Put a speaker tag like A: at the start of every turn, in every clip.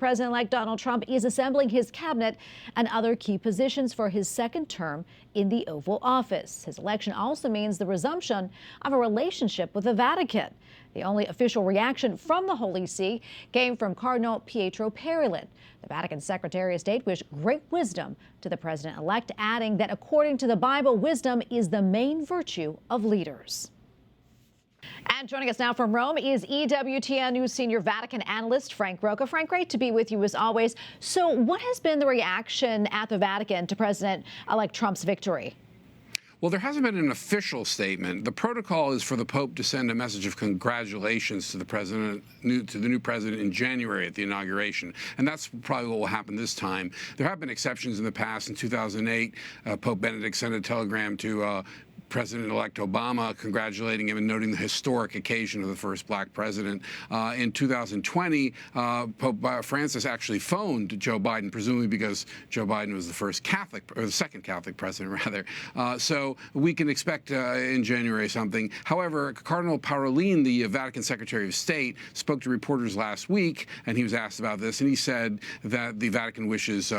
A: President-elect Donald Trump is assembling his cabinet and other key positions for his second term in the Oval Office. His election also means the resumption of a relationship with the Vatican. The only official reaction from the Holy See came from Cardinal Pietro Parolin. The Vatican Secretary of State wished great wisdom to the president-elect, adding that according to the Bible, wisdom is the main virtue of leaders. And joining us now from Rome is EWTN News Senior Vatican Analyst Frank Rocca. Frank, great to be with you as always. So what has been the reaction at the Vatican to President-elect Trump's victory?
B: Well, there hasn't been an official statement. The protocol is for the Pope to send a message of congratulations to the new president in January at the inauguration, and that's probably what will happen this time. There have been exceptions in the past. In 2008, Pope Benedict sent a telegram to President-elect Obama congratulating him and noting the historic occasion of the first black president. In 2020, Pope Francis actually phoned Joe Biden, presumably because Joe Biden was the first Catholic, or the second Catholic president, rather. So we can expect in January something. However, Cardinal Parolin, the Vatican Secretary of State, spoke to reporters last week, and he was asked about this, and he said that the Vatican wishes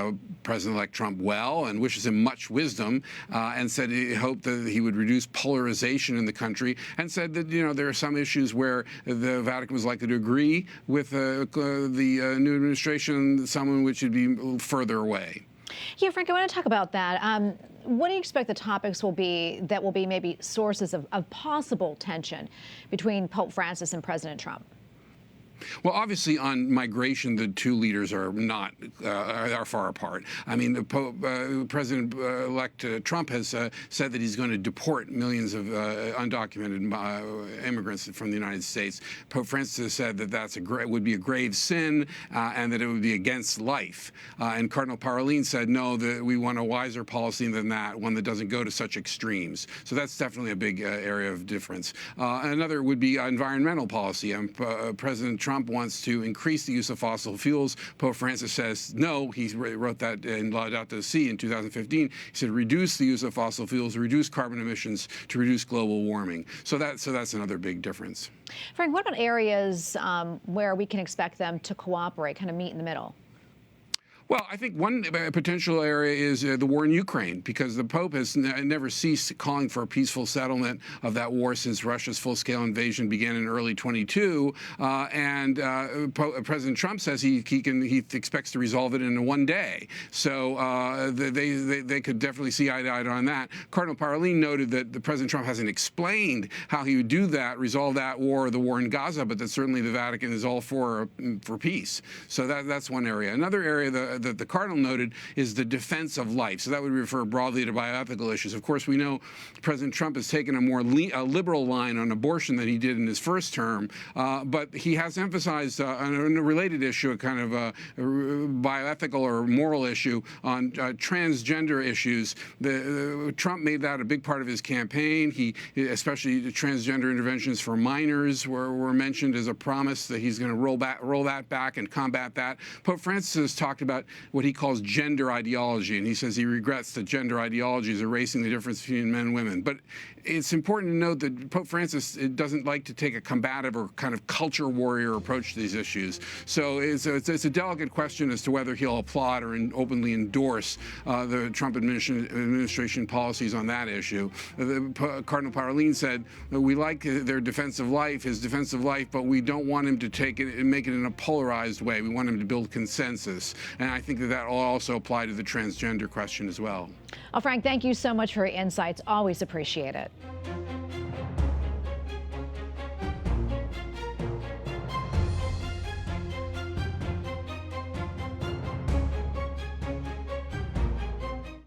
B: President-elect Trump well and wishes him much wisdom, and said he hoped that he would reduce polarization in the country, and said that, you know, there are some issues where the Vatican was likely to agree with the new administration, some in which would be further away.
A: Yeah, Frank, I want to talk about that. What do you expect the topics will be that will be maybe sources of possible tension between Pope Francis and President Trump?
B: Well, obviously, on migration, the two leaders are not are far apart. I mean, the President-elect Trump has said that he's going to deport millions of undocumented immigrants from the United States. Pope Francis has said that would be a grave sin and that it would be against life. And Cardinal Parolin said, no, that we want a wiser policy than that, one that doesn't go to such extremes. So that's definitely a big area of difference. Another would be environmental policy. President Trump wants to increase the use of fossil fuels. Pope Francis says no. He wrote that in Laudato Si in 2015. He said reduce the use of fossil fuels, reduce carbon emissions to reduce global warming. So that's another big difference.
A: Frank, what about areas where we can expect them to cooperate, kind of meet in the middle?
B: Well, I think one potential area is the war in Ukraine, because the Pope has never ceased calling for a peaceful settlement of that war since Russia's full-scale invasion began in early 22. President Trump says he expects to resolve it in one day. So they could definitely see eye to eye on that. Cardinal Parolin noted that the President Trump hasn't explained how he would do that, resolve that war, the war in Gaza, but that certainly the Vatican is all for peace. So that's one area. Another area that the Cardinal noted is the defense of life. So that would refer broadly to bioethical issues. Of course, we know President Trump has taken a more liberal line on abortion than he did in his first term, but he has emphasized on a related issue, a kind of a bioethical or moral issue on transgender issues. Trump made that a big part of his campaign. Especially the transgender interventions for minors were mentioned as a promise that he's going to roll that back and combat that. Pope Francis has talked about what he calls gender ideology, and he says he regrets that gender ideology is erasing the difference between men and women. But it's important to note that Pope Francis doesn't like to take a combative or kind of culture warrior approach to these issues. So it's a delicate question as to whether he'll applaud or openly endorse the Trump administration policies on that issue. Cardinal Parolin said, we like their defense of life, his defense of life, but we don't want him to take it and make it in a polarized way. We want him to build consensus. And I think that will also apply to the transgender question as well.
A: Well, Frank, thank you so much for your insights. Always appreciate it.